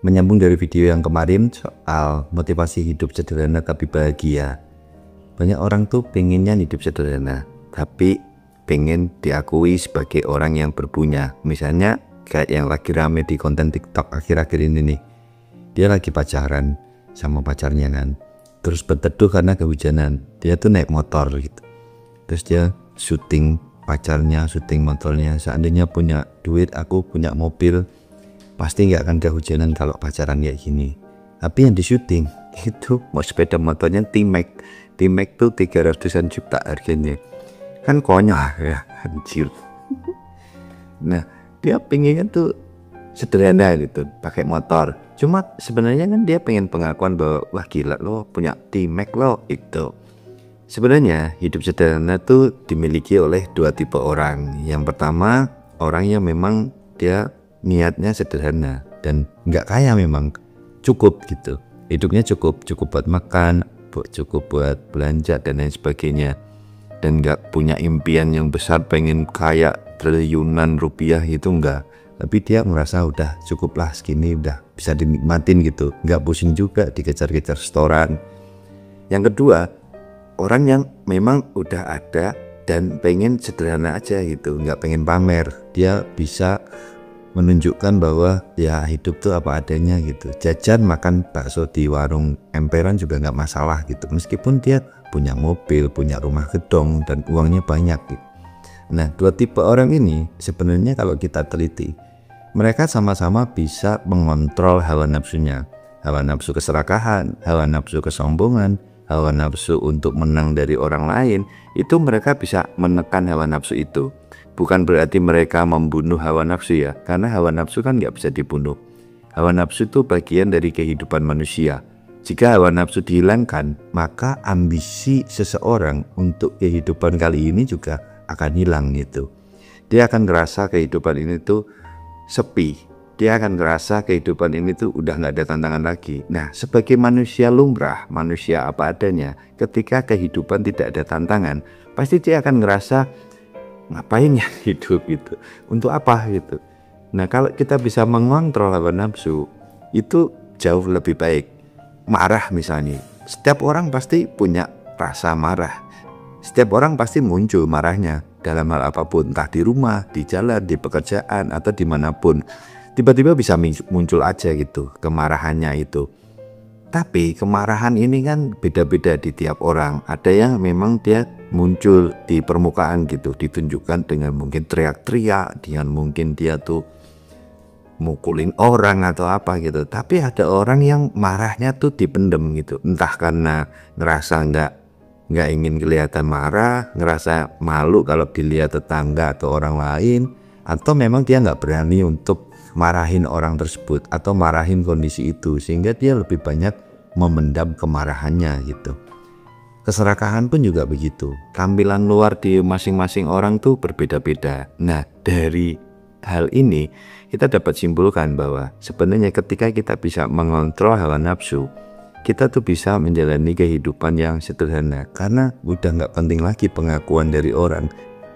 Menyambung dari video yang kemarin soal motivasi hidup sederhana tapi bahagia. Banyak orang tuh pengennya hidup sederhana, tapi pengen diakui sebagai orang yang berpunya. Misalnya kayak yang lagi rame di konten TikTok akhir-akhir ini nih. Dia lagi pacaran sama pacarnya kan. Terus berteduh karena kehujanan. Dia tuh naik motor gitu. Terus dia syuting pacarnya, syuting motornya. Seandainya punya duit, aku punya mobil, pasti nggak akan kehujanan kalau pacaran kayak gini. Tapi yang di syuting itu mau sepeda motornya T-Max. T-Max tuh 300-an juta harganya. Kan konyol ya, anjir. Nah, dia pengennya tuh sederhana gitu, pakai motor. Cuma sebenarnya kan dia pengen pengakuan bahwa wah gila lo punya T-Max lo itu. Sebenarnya hidup sederhana tuh dimiliki oleh dua tipe orang. Yang pertama, orang yang memang dia niatnya sederhana dan nggak kaya, memang cukup gitu, hidupnya cukup buat makan, cukup buat belanja dan lain sebagainya, dan nggak punya impian yang besar pengen kaya triliunan rupiah, itu enggak. Tapi dia merasa udah cukup lah segini, udah bisa dinikmatin gitu, nggak pusing juga dikejar-kejar restoran. Yang kedua, orang yang memang udah ada dan pengen sederhana aja gitu, nggak pengen pamer. Dia bisa menunjukkan bahwa ya hidup tuh apa adanya gitu. Jajan makan bakso di warung emperan juga nggak masalah gitu, meskipun dia punya mobil, punya rumah gedong dan uangnya banyak gitu. Nah, dua tipe orang ini sebenarnya kalau kita teliti, mereka sama-sama bisa mengontrol hawa nafsunya. Hawa nafsu keserakahan, hawa nafsu kesombongan, hawa nafsu untuk menang dari orang lain, itu mereka bisa menekan hawa nafsu itu. Bukan berarti mereka membunuh hawa nafsu ya, karena hawa nafsu kan nggak bisa dibunuh. Hawa nafsu itu bagian dari kehidupan manusia. Jika hawa nafsu dihilangkan, maka ambisi seseorang untuk kehidupan kali ini juga akan hilang gitu. Dia akan ngerasa kehidupan ini tuh sepi. Dia akan ngerasa kehidupan ini tuh udah nggak ada tantangan lagi. Nah, sebagai manusia lumrah, manusia apa adanya, ketika kehidupan tidak ada tantangan, pasti dia akan ngerasa ngapain ya hidup gitu, untuk apa gitu. Nah, kalau kita bisa mengontrol hawa nafsu, itu jauh lebih baik. Marah misalnya, setiap orang pasti punya rasa marah, setiap orang pasti muncul marahnya dalam hal apapun, entah di rumah, di jalan, di pekerjaan, atau dimanapun. Tiba-tiba bisa muncul aja gitu kemarahannya itu. Tapi kemarahan ini kan beda-beda di tiap orang. Ada yang memang dia muncul di permukaan gitu, ditunjukkan dengan mungkin teriak-teriak, dengan mungkin dia tuh mukulin orang atau apa gitu. Tapi ada orang yang marahnya tuh dipendem gitu, entah karena ngerasa nggak ingin kelihatan marah, ngerasa malu kalau dilihat tetangga atau orang lain, atau memang dia nggak berani untuk marahin orang tersebut atau marahin kondisi itu, sehingga dia lebih banyak memendam kemarahannya gitu. Keserakahan pun juga begitu. Tampilan luar di masing-masing orang tuh berbeda-beda. Nah, dari hal ini kita dapat simpulkan bahwa sebenarnya ketika kita bisa mengontrol hawa nafsu, kita tuh bisa menjalani kehidupan yang sederhana, karena udah nggak penting lagi pengakuan dari orang.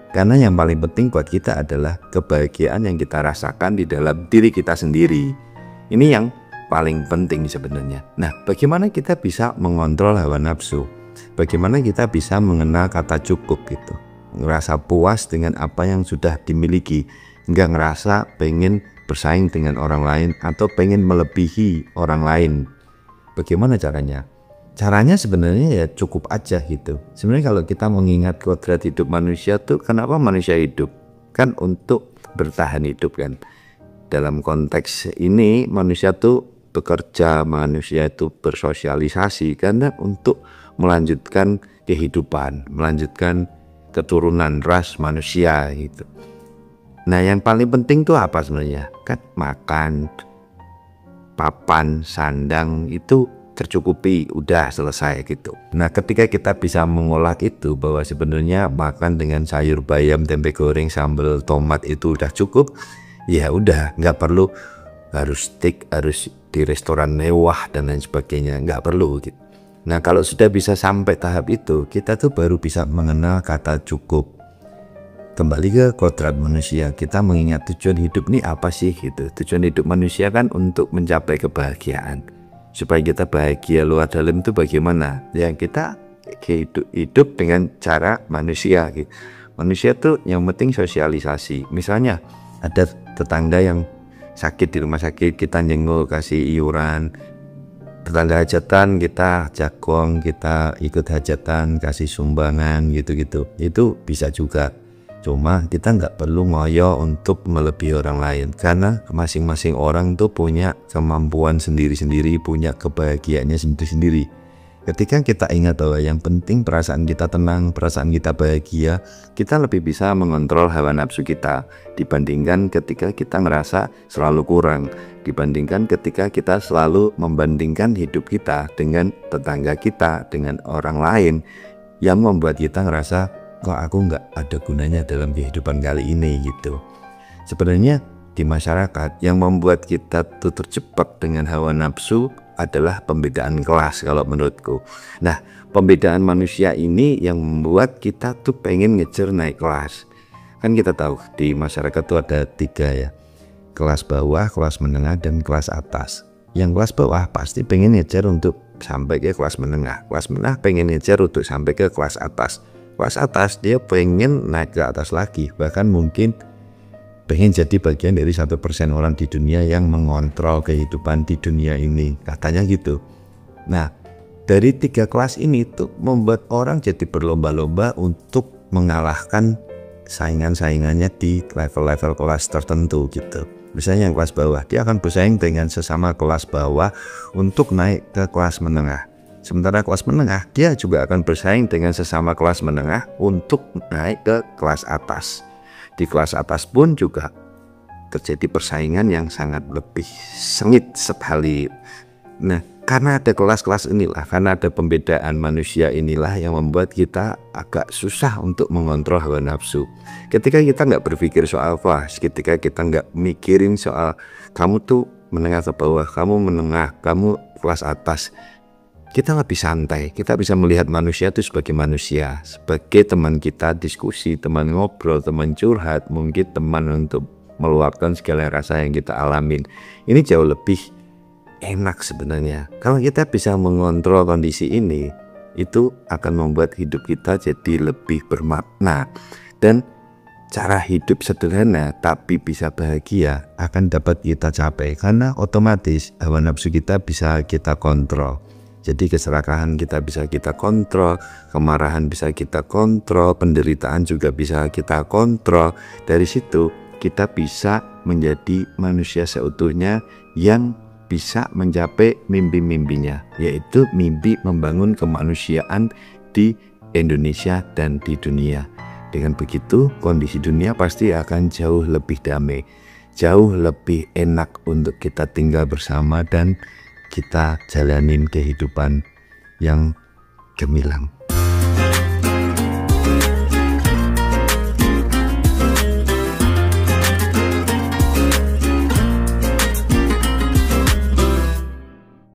Karena yang paling penting buat kita adalah kebahagiaan yang kita rasakan di dalam diri kita sendiri. Ini yang paling penting sebenarnya. Nah, bagaimana kita bisa mengontrol hawa nafsu? Bagaimana kita bisa mengenal kata cukup gitu? Ngerasa puas dengan apa yang sudah dimiliki, nggak ngerasa pengen bersaing dengan orang lain atau pengen melebihi orang lain. Bagaimana caranya? Caranya sebenarnya ya cukup aja gitu. Sebenarnya kalau kita mengingat kodrat hidup manusia tuh, kenapa manusia hidup? Kan untuk bertahan hidup kan. Dalam konteks ini manusia tuh bekerja, manusia itu bersosialisasi karena untuk melanjutkan kehidupan, melanjutkan keturunan ras manusia gitu. Nah, yang paling penting tuh apa sebenarnya? Kan makan, papan, sandang itu tercukupi, udah selesai gitu. Nah, ketika kita bisa mengolah itu, bahwa sebenarnya makan dengan sayur bayam, tempe goreng, sambal tomat itu udah cukup, ya udah, nggak perlu harus steak, harus di restoran mewah dan lain sebagainya, nggak perlu gitu. Nah, kalau sudah bisa sampai tahap itu, kita tuh baru bisa mengenal kata cukup. kembali ke kodrat manusia, kita mengingat tujuan hidup ini apa sih gitu. Tujuan hidup manusia kan untuk mencapai kebahagiaan. Supaya kita bahagia luar dalam itu bagaimana? Ya kita hidup dengan cara manusia gitu. Manusia tuh yang penting sosialisasi. Misalnya ada tetangga yang sakit di rumah sakit, kita nyenggol, kasih iuran. Tetangga hajatan kita jagong, kita ikut hajatan, kasih sumbangan gitu-gitu. Itu bisa juga. Cuma kita nggak perlu ngoyo untuk melebihi orang lain, karena masing-masing orang tuh punya kemampuan sendiri-sendiri, punya kebahagiaannya sendiri-sendiri. Ketika kita ingat bahwa yang penting perasaan kita tenang, perasaan kita bahagia, kita lebih bisa mengontrol hawa nafsu kita dibandingkan ketika kita ngerasa selalu kurang, dibandingkan ketika kita selalu membandingkan hidup kita dengan tetangga kita, dengan orang lain, yang membuat kita ngerasa kok aku nggak ada gunanya dalam kehidupan kali ini gitu. Sebenarnya di masyarakat yang membuat kita tuh terjebak dengan hawa nafsu adalah pembedaan kelas kalau menurutku. Nah, pembedaan manusia ini yang membuat kita tuh pengen ngejar naik kelas. Kan kita tahu di masyarakat tuh ada 3 ya, kelas bawah, kelas menengah, dan kelas atas. Yang kelas bawah pasti pengen ngejar untuk sampai ke kelas menengah, kelas menengah pengen ngejar untuk sampai ke kelas atas, kelas atas dia pengen naik ke atas lagi, bahkan mungkin pengen jadi bagian dari 1% orang di dunia yang mengontrol kehidupan di dunia ini, katanya gitu. Nah, dari 3 kelas ini tuh membuat orang jadi berlomba-lomba untuk mengalahkan saingan-saingannya di level-level kelas tertentu gitu. Misalnya yang kelas bawah, dia akan bersaing dengan sesama kelas bawah untuk naik ke kelas menengah. Sementara kelas menengah, dia juga akan bersaing dengan sesama kelas menengah untuk naik ke kelas atas. Di kelas atas pun juga terjadi persaingan yang sangat lebih sengit sekali. Nah, karena ada kelas-kelas inilah, karena ada pembedaan manusia inilah yang membuat kita agak susah untuk mengontrol hawa nafsu. Ketika kita nggak berpikir soal kelas, ketika kita nggak mikirin soal kamu tuh menengah ke bawah, kamu menengah, kamu kelas atas, kita lebih santai, kita bisa melihat manusia itu sebagai manusia, sebagai teman kita diskusi, teman ngobrol, teman curhat, mungkin teman untuk meluapkan segala rasa yang kita alamin. Ini jauh lebih enak sebenarnya. Kalau kita bisa mengontrol kondisi ini, itu akan membuat hidup kita jadi lebih bermakna. Dan cara hidup sederhana tapi bisa bahagia akan dapat kita capai, karena otomatis hawa nafsu kita bisa kita kontrol. Jadi keserakahan kita bisa kita kontrol, kemarahan bisa kita kontrol, penderitaan juga bisa kita kontrol. Dari situ kita bisa menjadi manusia seutuhnya yang bisa mencapai mimpi-mimpinya, yaitu mimpi membangun kemanusiaan di Indonesia dan di dunia. Dengan begitu kondisi dunia pasti akan jauh lebih damai, jauh lebih enak untuk kita tinggal bersama dan kita jalanin kehidupan yang gemilang.